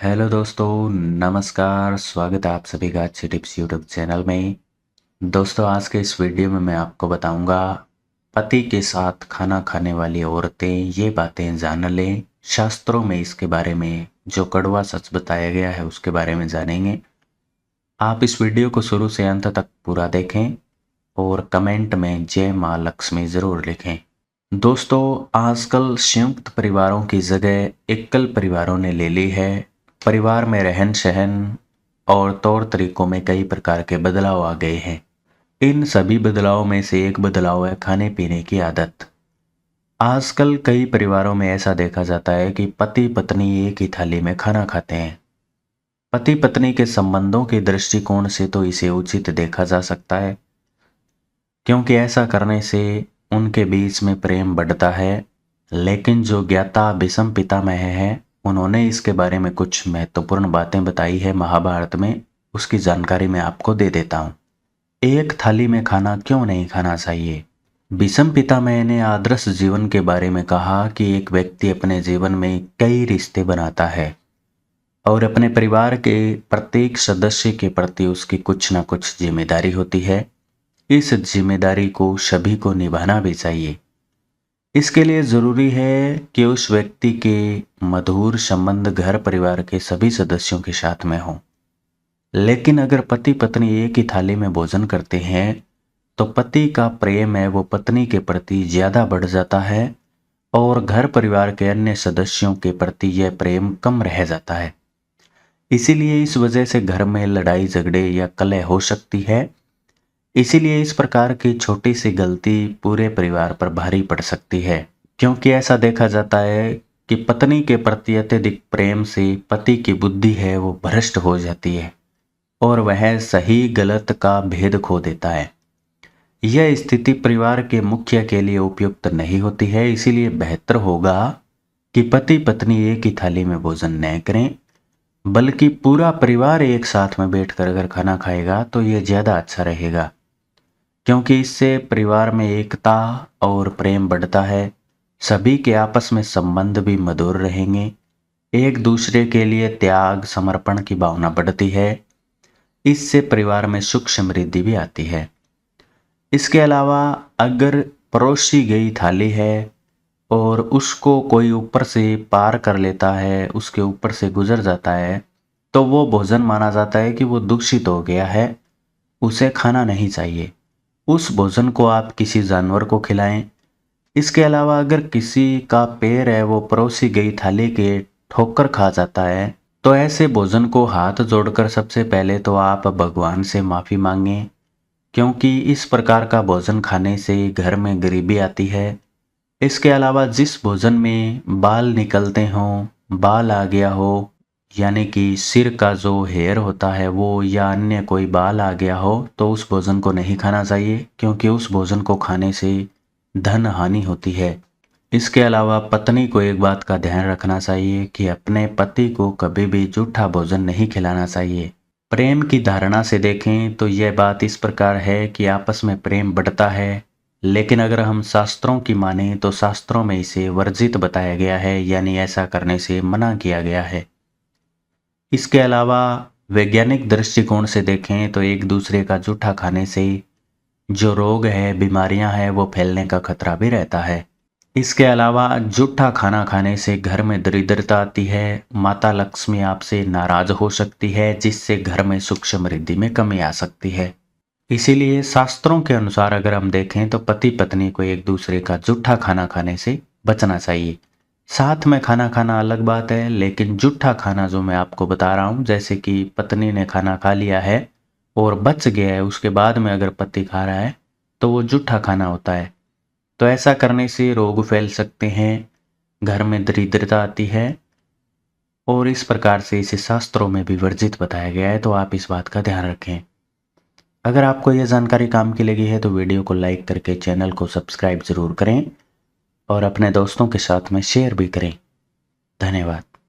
Hello दोस्तों, नमस्कार। स्वागत है आप सभी का अच्छी टिप्स यूट्यूब चैनल में। दोस्तों, आज के इस वीडियो में मैं आपको बताऊंगा पति के साथ खाना खाने वाली औरतें ये बातें जान लें। शास्त्रों में इसके बारे में जो कड़वा सच बताया गया है उसके बारे में जानेंगे। आप इस वीडियो को शुरू से अंत तक पूरा देखें और कमेंट में जय माँ लक्ष्मी ज़रूर लिखें। दोस्तों, आजकल संयुक्त परिवारों की जगह एकल परिवारों ने ले ली है। परिवार में रहन सहन और तौर तरीकों में कई प्रकार के बदलाव आ गए हैं। इन सभी बदलावों में से एक बदलाव है खाने पीने की आदत। आजकल कई परिवारों में ऐसा देखा जाता है कि पति पत्नी एक ही थाली में खाना खाते हैं। पति पत्नी के संबंधों के दृष्टिकोण से तो इसे उचित देखा जा सकता है, क्योंकि ऐसा करने से उनके बीच में प्रेम बढ़ता है। लेकिन जो ज्ञाता भीष्म पितामह है, उन्होंने इसके बारे में कुछ महत्वपूर्ण बातें बताई है महाभारत में। उसकी जानकारी मैं आपको दे देता हूँ। एक थाली में खाना क्यों नहीं खाना चाहिए? भीष्म पितामह ने आदर्श जीवन के बारे में कहा कि एक व्यक्ति अपने जीवन में कई रिश्ते बनाता है और अपने परिवार के प्रत्येक सदस्य के प्रति उसकी कुछ न कुछ जिम्मेदारी होती है। इस जिम्मेदारी को सभी को निभाना भी चाहिए। इसके लिए जरूरी है कि उस व्यक्ति के मधुर संबंध घर परिवार के सभी सदस्यों के साथ में हो। लेकिन अगर पति पत्नी एक ही थाली में भोजन करते हैं तो पति का प्रेम है वो पत्नी के प्रति ज्यादा बढ़ जाता है और घर परिवार के अन्य सदस्यों के प्रति यह प्रेम कम रह जाता है। इसीलिए इस वजह से घर में लड़ाई झगड़े या कलह हो सकती है। इसीलिए इस प्रकार की छोटी सी गलती पूरे परिवार पर भारी पड़ सकती है, क्योंकि ऐसा देखा जाता है कि पत्नी के प्रति अत्यधिक प्रेम से पति की बुद्धि है वो भ्रष्ट हो जाती है और वह सही गलत का भेद खो देता है। यह स्थिति परिवार के मुखिया के लिए उपयुक्त नहीं होती है। इसीलिए बेहतर होगा कि पति पत्नी एक ही थाली में भोजन न करें, बल्कि पूरा परिवार एक साथ में बैठकर अगर खाना खाएगा तो यह ज्यादा अच्छा रहेगा, क्योंकि इससे परिवार में एकता और प्रेम बढ़ता है। सभी के आपस में संबंध भी मधुर रहेंगे। एक दूसरे के लिए त्याग समर्पण की भावना बढ़ती है। इससे परिवार में सुख समृद्धि भी आती है। इसके अलावा अगर परोसी गई थाली है और उसको कोई ऊपर से पार कर लेता है, उसके ऊपर से गुजर जाता है, तो वो भोजन माना जाता है कि वो दूषित हो गया है, उसे खाना नहीं चाहिए। उस भोजन को आप किसी जानवर को खिलाएं। इसके अलावा अगर किसी का पैर है वो परोसी गई थाली के ठोकर खा जाता है, तो ऐसे भोजन को हाथ जोड़कर सबसे पहले तो आप भगवान से माफ़ी मांगें, क्योंकि इस प्रकार का भोजन खाने से घर में गरीबी आती है। इसके अलावा जिस भोजन में बाल निकलते हों, बाल आ गया हो, यानी कि सिर का जो हेयर होता है वो, या अन्य कोई बाल आ गया हो, तो उस भोजन को नहीं खाना चाहिए, क्योंकि उस भोजन को खाने से धन हानि होती है। इसके अलावा पत्नी को एक बात का ध्यान रखना चाहिए कि अपने पति को कभी भी जूठा भोजन नहीं खिलाना चाहिए। प्रेम की धारणा से देखें तो यह बात इस प्रकार है कि आपस में प्रेम बढ़ता है, लेकिन अगर हम शास्त्रों की माने तो शास्त्रों में इसे वर्जित बताया गया है, यानी ऐसा करने से मना किया गया है। इसके अलावा वैज्ञानिक दृष्टिकोण से देखें तो एक दूसरे का जूठा खाने से जो रोग है, बीमारियां हैं, वो फैलने का खतरा भी रहता है। इसके अलावा जूठा खाना खाने से घर में दरिद्रता आती है, माता लक्ष्मी आपसे नाराज हो सकती है, जिससे घर में सुख समृद्धि में कमी आ सकती है। इसीलिए शास्त्रों के अनुसार अगर हम देखें तो पति पत्नी को एक दूसरे का जूठा खाना खाने से बचना चाहिए। साथ में खाना खाना अलग बात है, लेकिन जूठा खाना जो मैं आपको बता रहा हूँ, जैसे कि पत्नी ने खाना खा लिया है और बच गया है, उसके बाद में अगर पति खा रहा है तो वो जूठा खाना होता है। तो ऐसा करने से रोग फैल सकते हैं, घर में दरिद्रता आती है, और इस प्रकार से इसे शास्त्रों में भी वर्जित बताया गया है। तो आप इस बात का ध्यान रखें। अगर आपको यह जानकारी काम की लगी है तो वीडियो को लाइक करके चैनल को सब्सक्राइब जरूर करें और अपने दोस्तों के साथ में शेयर भी करें। धन्यवाद।